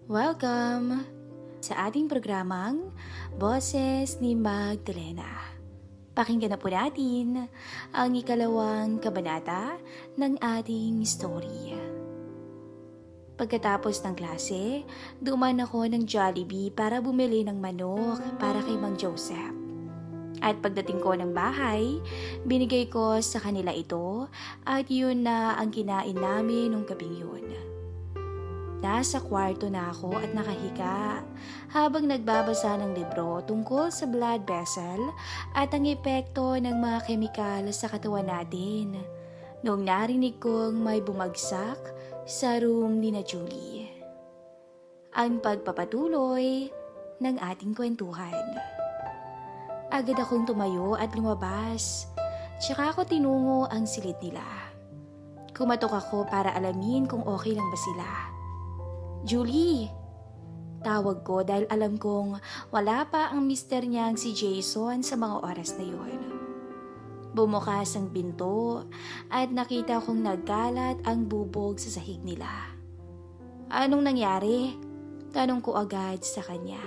Welcome sa ating programang Boses ni Magdalena. Pakinggan na po natin ang ikalawang kabanata ng ating story. Pagkatapos ng klase, duman ako ng Jollibee para bumili ng manok para kay Mang Joseph. At pagdating ko ng bahay, binigay ko sa kanila ito at yun na ang kinain namin nung gabing yun. Nasa kwarto na ako at nakahiga habang nagbabasa ng libro tungkol sa blood vessel at ang epekto ng mga kemikal sa katawan natin. Noong narinig kong may bumagsak sa room ni na Julie. Ang pagpapatuloy ng ating kwentuhan. Agad akong tumayo at lumabas. Tsaka ako tinungo ang silid nila. Kumatok ako para alamin kung okay lang ba sila. Julie! Tawag ko dahil alam kong wala pa ang mister niyang si Jason sa mga oras na yun. Bumukas ang pinto at nakita kong nagkalat ang bubog sa sahig nila. Anong nangyari? Tanong ko agad sa kanya.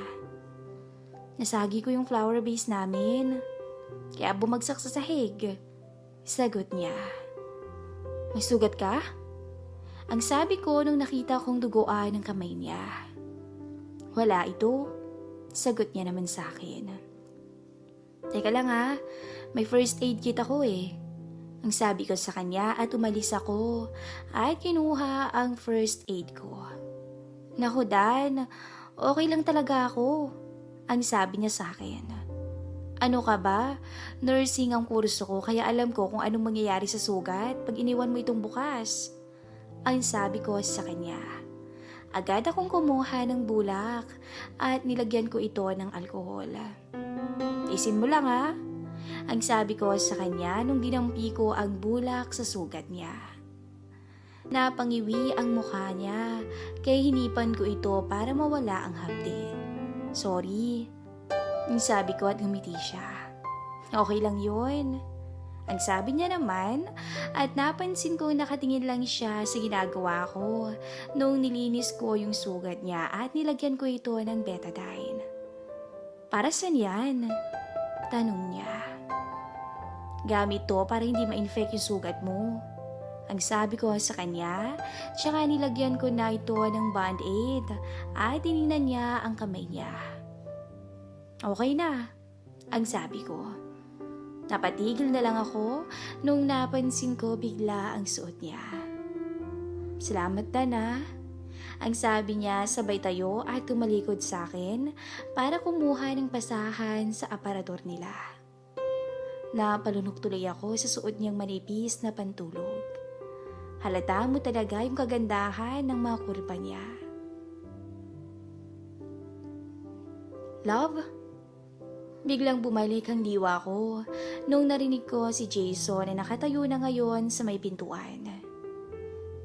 Nasagi ko yung flower vase namin, kaya bumagsak sa sahig. Sagot niya. May sugat ka? Ang sabi ko nung nakita kong duguan ng kamay niya. Wala ito, sagot niya naman sa akin. Teka lang ha, may first aid kit ako eh. Ang sabi ko sa kanya at umalis ako at kinuha ang first aid ko. Naku Dan, okay lang talaga ako, ang sabi niya sa akin. Ano ka ba? Nursing ang kurso ko kaya alam ko kung anong mangyayari sa sugat pag iniwan mo itong bukas. Ang sabi ko sa kanya. Agad akong kumuha ng bulak at nilagyan ko ito ng alkohol. Isin mo lang ha. Ang sabi ko sa kanya nung dinampi ko ang bulak sa sugat niya. Napangiwi ang mukha niya kaya hinipan ko ito para mawala ang hapdi. Sorry. Ang sabi ko at ngumiti siya. Okay lang yun. Ang sabi niya naman at napansin kong nakatingin lang siya sa ginagawa ko noong nilinis ko yung sugat niya at nilagyan ko ito ng betadine. Para saan yan? Tanong niya. Gamit to para hindi ma-infect yung sugat mo. Ang sabi ko sa kanya, tsaka nilagyan ko na ito ng band-aid at tinignan niya ang kamay niya. Okay na, ang sabi ko. Napatigil na lang ako nung napansin ko bigla ang suot niya. Salamat Dana. Ang sabi niya sabay tayo at tumalikod sa akin para kumuha ng basahan sa aparador nila. Napalunok tuloy ako sa suot niyang manipis na pantulog. Halata mo talaga yung kagandahan ng mga kurpa niya. Love? Biglang bumalik ang diwa ko nung narinig ko si Jason na nakatayo na ngayon sa may pintuan.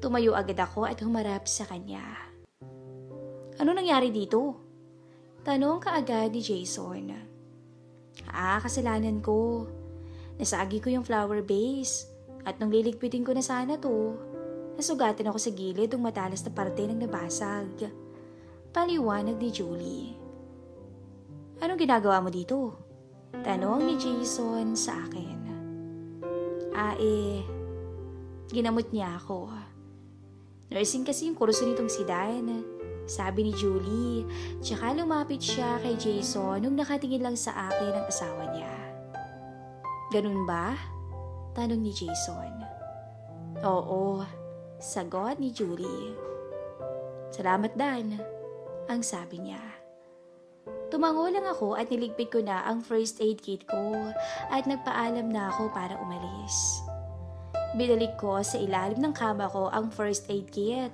Tumayo agad ako at humarap sa kanya. Ano nangyari dito? Tanong kaagad ni Jason. Kasalanan ko. Nasagi ko yung flower vase at nung liligpitin ko na sana to, nasugatan ako sa gilid ng matalas na parte ng nabasag. Paliwanag ni Julie. Anong ginagawa mo dito? Tanong ni Jason sa akin. Ginamot niya ako. Nursing kasi yung kurso nitong si Dan, sabi ni Julie. Tsaka lumapit siya kay Jason nung nakatingin lang sa akin ang asawa niya. Ganun ba? Tanong ni Jason. Oo, sagot ni Julie. Salamat Dan, ang sabi niya. Tumango lang ako at niligpit ko na ang first aid kit ko at nagpaalam na ako para umalis. Binalik ko sa ilalim ng kama ko ang first aid kit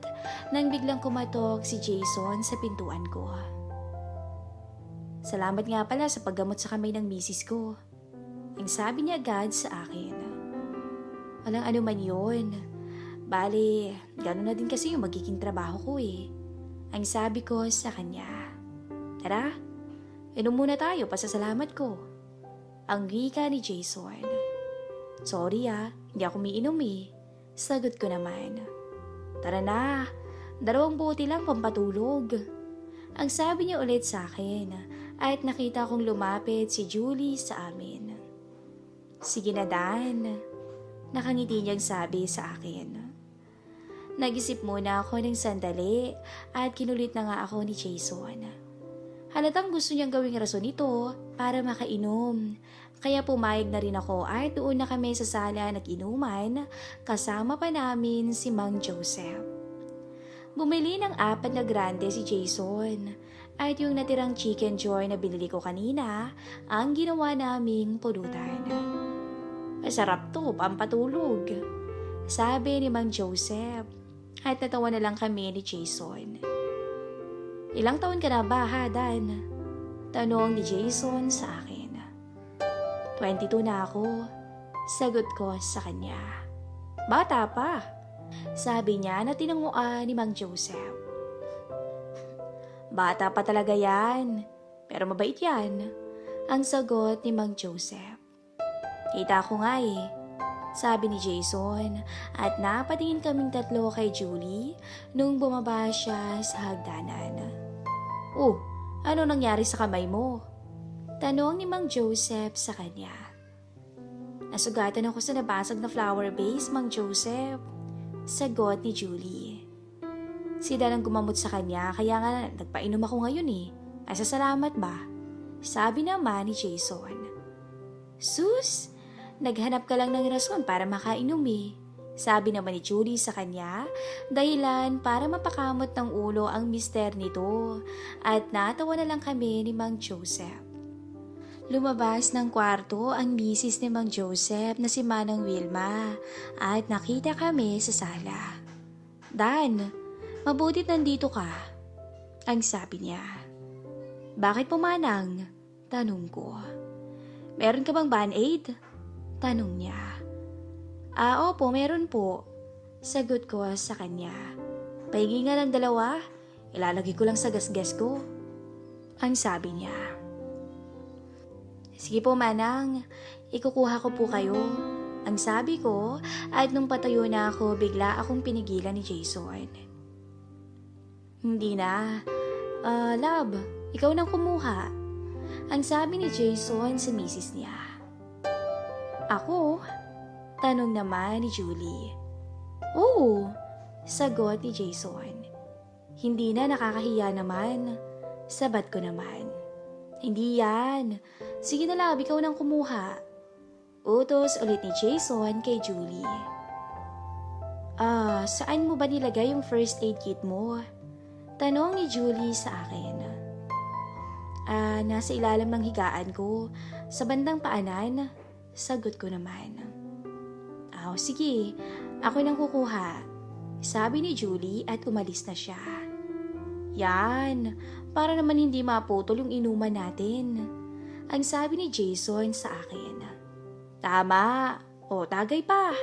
nang biglang kumatok si Jason sa pintuan ko. Salamat nga pala sa paggamot sa kamay ng misis ko. Ang sabi niya agad sa akin. Walang anuman yun. Bale, gano'n na din kasi yung magiging trabaho ko eh. Ang sabi ko sa kanya. Tara, inom muna tayo, pasasalamat ko. Ang wika ni Jason. Sorry hindi ako umiinom eh. Sagot ko naman. Tara na, 2 bote lang pampatulog. Ang sabi niya ulit sa akin at nakita kong lumapit si Julie sa amin. Sige na Dan, nakangiti niyang sabi sa akin. Nag-isip muna ako ng sandali at kinulit na nga ako ni Jason. Halatang gusto niyang gawing rason ito para makainom. Kaya pumayag na rin ako at doon na kami sa sala nag-inuman kasama pa namin si Mang Joseph. Bumili ng 4 na grande si Jason at yung natirang chicken joy na binili ko kanina ang ginawa naming pulutan. Masarap to, pampatulog, sabi ni Mang Joseph at natawa na lang kami ni Jason. Ilang taon ka na ba ha, Dan? Tanong ni Jason sa akin. 22 na ako, sagot ko sa kanya. Bata pa, sabi niya na tinanguan ni Mang Joseph. Bata pa talaga yan, pero mabait yan, ang sagot ni Mang Joseph. Kita ko nga sabi ni Jason at napatingin kaming tatlo kay Julie nung bumaba siya sa hagdanan. Oh, ano nangyari sa kamay mo? Tanong ni Mang Joseph sa kanya. Nasugatan ako sa nabasag na flower vase, Mang Joseph, sagot ni Julie. Si Dan ang gumamot sa kanya kaya nga nagpainom ako ngayon Masasalamat ba? Sabi naman ni Jason. Sus, naghanap ka lang ng rason para makainom sabi naman ni Julie sa kanya, dahilan para mapakamot ng ulo ang mister nito at natawa na lang kami ni Mang Joseph. Lumabas ng kwarto ang misis ni Mang Joseph na si Manang Wilma at nakita kami sa sala. Dan, mabutit nandito ka, ang sabi niya. Bakit po Manang? Tanong ko. Meron ka bang band-aid? Tanong niya. Opo, meron po. Sagot ko sa kanya. Pahingi nga ng 2, ilalagay ko lang sa gasgas ko. Ang sabi niya. Sige po Manang, ikukuha ko po kayo. Ang sabi ko at nung patayo na ako bigla akong pinigilan ni Jason. Hindi na. Love, ikaw nang kumuha. Ang sabi ni Jason sa misis niya. Ako? Tanong naman ni Julie. Oo, sagot ni Jason. Hindi na, nakakahiya naman. Sabat ko naman. Hindi yan. Sige na love, ikaw nang kumuha. Utos ulit ni Jason kay Julie. Saan mo ba nilagay yung first aid kit mo? Tanong ni Julie sa akin. Nasa ilalim ng higaan ko, sa bandang paanan. Sagot ko naman. Sige, ako nang kukuha. Sabi ni Julie at umalis na siya. Yan, para naman hindi maputol yung inuman natin. Ang sabi ni Jason sa akin. Tama, tagay pa.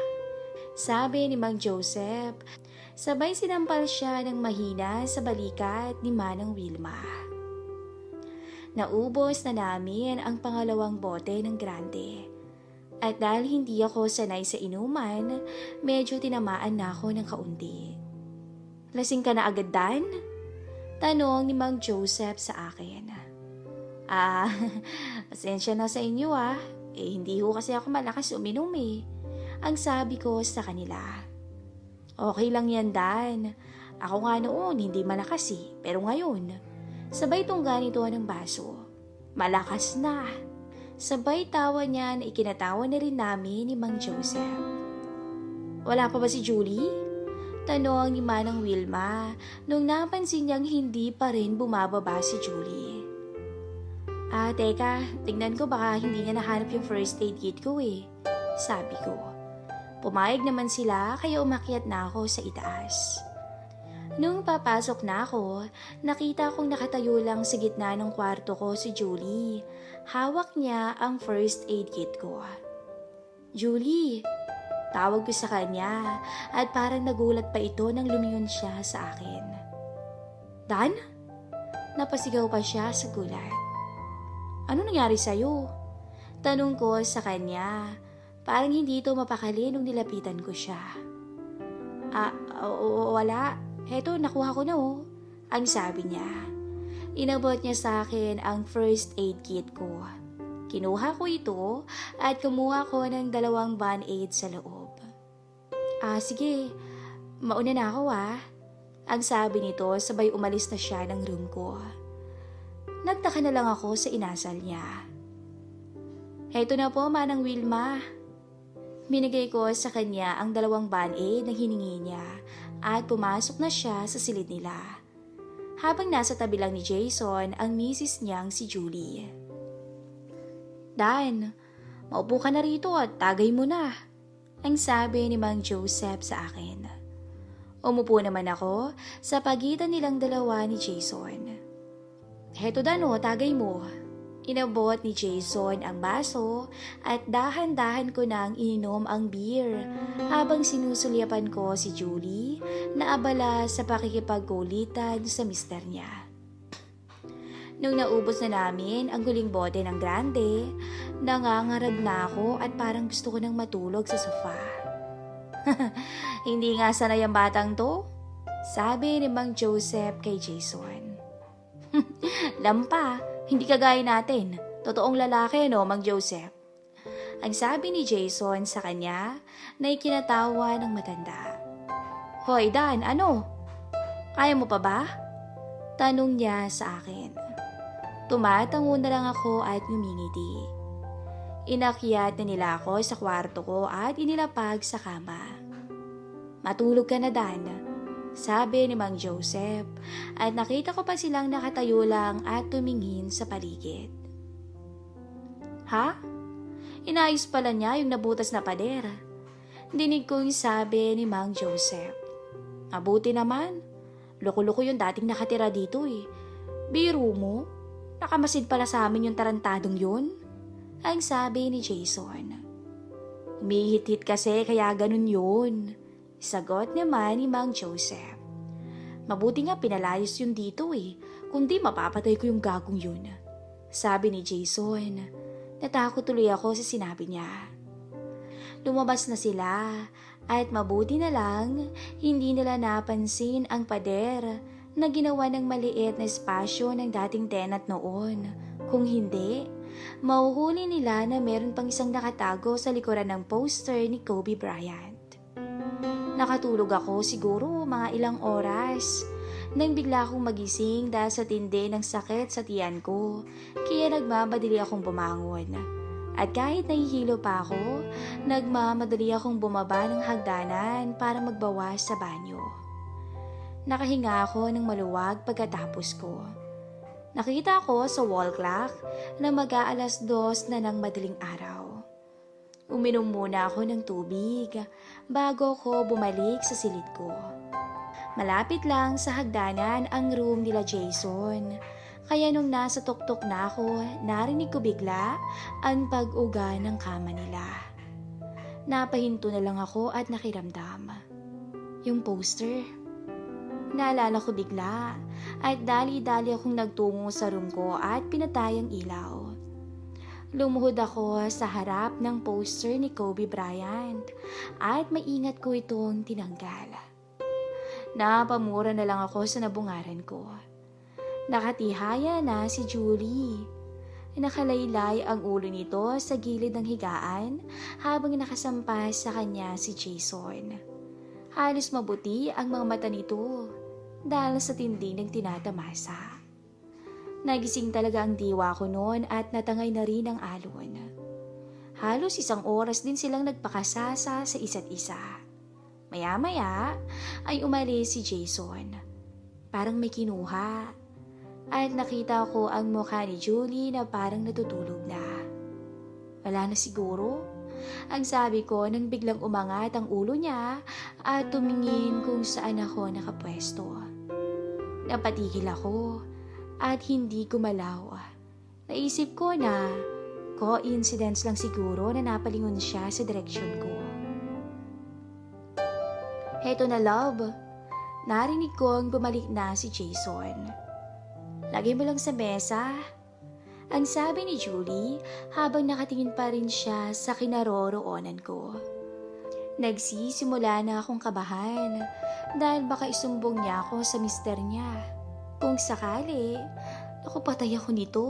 Sabi ni Mang Joseph, sabay sinampal siya ng mahina sa balikat ni Manang Wilma. Naubos na namin ang pangalawang bote ng grande. At dahil hindi ako sanay sa inuman, medyo tinamaan na ako ng kaunti. Lasing ka na agad, Dan? Tanong ni Mang Joseph sa akin. Pasensya na sa inyo hindi ho kasi ako malakas uminom Ang sabi ko sa kanila. Okay lang yan, Dan. Ako nga noon hindi malakas pero ngayon, sabay tungga nito ng baso. Malakas na. Sabay tawa niya na ikinatawa na rin namin ni Mang Joseph. Wala pa ba si Julie? Tanong ni Manang Wilma nung napansin niyang hindi pa rin bumababa si Julie. Teka, tignan ko baka hindi niya nahanap yung first aid kit ko sabi ko. Pumayag naman sila kaya umakyat na ako sa itaas. Nung papasok na ako, nakita kong nakatayo lang sa gitna ng kwarto ko si Julie. Hawak niya ang first aid kit ko. Julie, tawag ko sa kanya at parang nagulat pa ito nang lumingon siya sa akin. Dan? Napasigaw pa siya sa gulat. Ano nangyari sa'yo? Tanong ko sa kanya. Parang hindi ito mapakali nung nilapitan ko siya. Wala. Heto, nakuha ko na Ang sabi niya. Inabot niya sa akin ang first aid kit ko. Kinuha ko ito at kumuha ko ng 2 band-aid sa loob. Sige, mauna na ako ang sabi nito sabay umalis na siya ng room ko. Nagtaka na lang ako sa inasal niya. Heto na po, Manang Wilma. Binigay ko sa kanya ang 2 band-aid na hiningi niya at pumasok na siya sa silid nila. Habang nasa tabi lang ni Jason ang misis niyang si Julie. Dan, maupo ka na rito at tagay mo na, ang sabi ni Mang Joseph sa akin. Umupo naman ako sa pagitan nilang dalawa ni Jason. Heto Dan, tagay mo. Inabot ni Jason ang baso at dahan-dahan ko nang ininom ang beer habang sinusulyapan ko si Julie na abala sa pakikipagkulitan sa mister niya. Nung naubos na namin ang huling bote ng grande, nangangarag na ako at parang gusto ko nang matulog sa sofa. Hindi nga sanay ang batang to, sabi ni Mang Joseph kay Jason. Lampa, hindi kagaya natin. Totoong lalaki, no, Mang Joseph? Ang sabi ni Jason sa kanya na ikinatawa ng matanda. Hoy, Dan, ano? Kaya mo pa ba? Tanong niya sa akin. Tumatango na lang ako at ngumingiti. Inakyat na nila ako sa kwarto ko at inilapag sa kama. Matulog ka na, Dan, sabi ni Mang Joseph at nakita ko pa silang nakatayo lang at tumingin sa paligid. Ha? Inayos pala niya yung nabutas na pader. Dinig ko yung sabi ni Mang Joseph. Mabuti naman. Loko-loko yung dating nakatira dito eh. Biro mo? Nakamasid pala sa amin yung tarantadong yun? Ang sabi ni Jason. Humihit-hit kasi kaya ganun yun. Sagot naman ni Mang Joseph. Mabuti nga pinalayos yun dito eh, kundi mapapatay ko yung gagong yun. Sabi ni Jason. Natakot tuloy ako sa sinabi niya. Lumabas na sila at mabuti na lang hindi nila napansin ang pader na ginawa ng maliit na espasyo ng dating tenant noon. Kung hindi, mahuhuli nila na meron pang isang nakatago sa likuran ng poster ni Kobe Bryant. Nakatulog ako siguro mga ilang oras nang bigla akong magising dahil sa tindi ng sakit sa tiyan ko, kaya nagmamadali akong bumangon. At kahit nahihilo pa ako, nagmamadali akong bumaba ng hagdanan para magbawas sa banyo. Nakahinga ako ng maluwag pagkatapos ko. Nakita ko sa wall clock na mag-aalas 2 na ng madaling araw. Uminom muna ako ng tubig bago ko bumalik sa silid ko. Malapit lang sa hagdanan ang room nila Jason. Kaya nung nasa tuktok na ako, narinig ko bigla ang pag-uga ng kama nila. Napahinto na lang ako at nakiramdam. Yung poster. Naalala ko bigla at dali-dali akong nagtungo sa room ko at pinatay ang ilaw. Lumuhod ako sa harap ng poster ni Kobe Bryant at maingat ko itong tinanggal. Napamura na lang ako sa nabungaran ko. Nakatihaya na si Julie. Nakalaylay ang ulo nito sa gilid ng higaan habang nakasampas sa kanya si Jason. Halos mabuti ang mga mata nito dahil sa tindi ng tinatamasa. Nagising talaga ang diwa ko noon at natangay na rin ang alon. Halos 1 oras din silang nagpakasasa sa isa't isa. Maya-maya ay umalis si Jason. Parang may kinuha. At nakita ko ang mukha ni Julie na parang natutulog na. Wala na siguro? Ang sabi ko nang biglang umangat ang ulo niya at tumingin kung saan ako nakapwesto. Napatigil ako at hindi gumalaw. Naisip ko na coincidence lang siguro na napalingon siya sa direksyon ko. Heto na, love. Narinig kong bumalik na si Jason. Lagay mo lang sa mesa. Ang sabi ni Julie habang nakatingin pa rin siya sa kinaroroonan ko. Nagsisimula na akong kabahan dahil baka isumbong niya ako sa mister niya. Kung sakali, Naku, patay ako nito.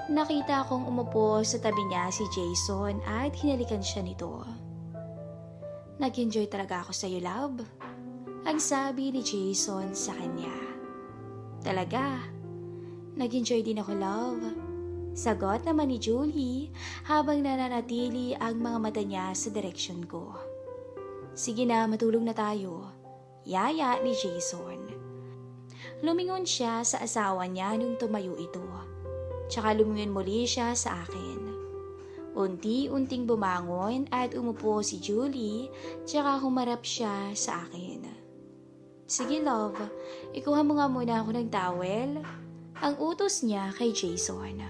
Nakita kong umupo sa tabi niya si Jason at hinalikan siya nito. Nag-enjoy talaga ako sa iyo, love. Ang sabi ni Jason sa kanya. Talaga? Nag-enjoy din ako, love. Sagot naman ni Julie habang nananatili ang mga mata niya sa direksyon ko. Sige na, matulog na tayo. Yaya ni Jason. Lumingon siya sa asawa niya nung tumayo ito. Tsaka lumingon muli siya sa akin. Unti-unting bumangon at umupo si Julie, tsaka humarap siya sa akin. Sige, love, ikuha mo nga muna ako ng towel. Ang utos niya kay Jason.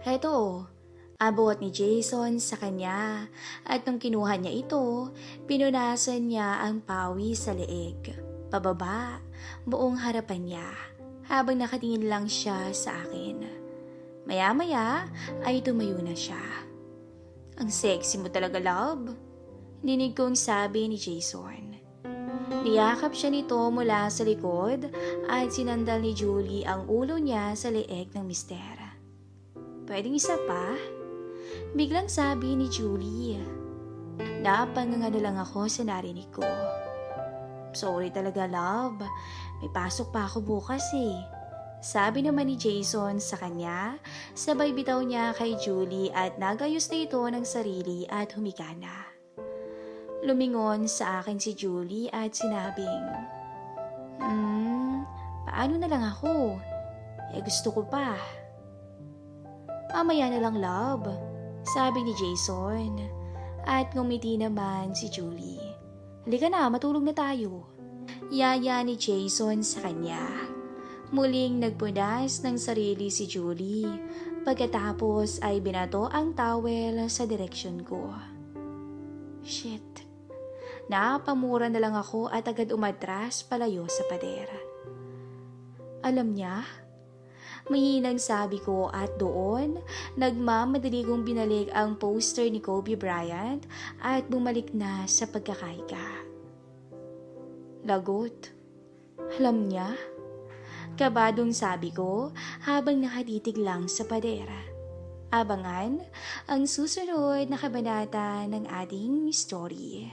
Heto, abot ni Jason sa kanya at nung kinuha niya ito, pinunasan niya ang pawi sa leeg. Pababa, buong harapan niya, habang nakatingin lang siya sa akin. Maya-maya ay tumayo na siya. Ang sexy mo talaga, love. Dinig kong sabi ni Jason. Niyakap siya nito mula sa likod at sinandal ni Julie ang ulo niya sa leeg ng mister. Pwedeng isa pa? Biglang sabi ni Julie. Napangangano lang ako sa narinig ko. Sorry talaga, love. May pasok pa ako bukas eh. Sabi naman ni Jason sa kanya, sabay bitaw niya kay Julie at nagayos na ito ng sarili at humiga na. Lumingon sa akin si Julie at sinabing, paano na lang ako? Gusto ko pa. Mamaya na lang, love, sabi ni Jason. At ngumiti naman si Julie. Halika na, matulog na tayo. Yaya ni Jason sa kanya. Muling nagpunas ng sarili si Julie. Pagkatapos ay binato ang towel sa direksyon ko. Shit. Napamura na lang ako at agad umatras palayo sa pader. Alam niya? Mahinang sabi ko at doon, nagmamadali kong binalik ang poster ni Kobe Bryant at bumalik na sa pagkakahiga. Lagot. Alam niya? Kabadong sabi ko habang nakatitig lang sa pader. Abangan ang susunod na kabanata ng ating story.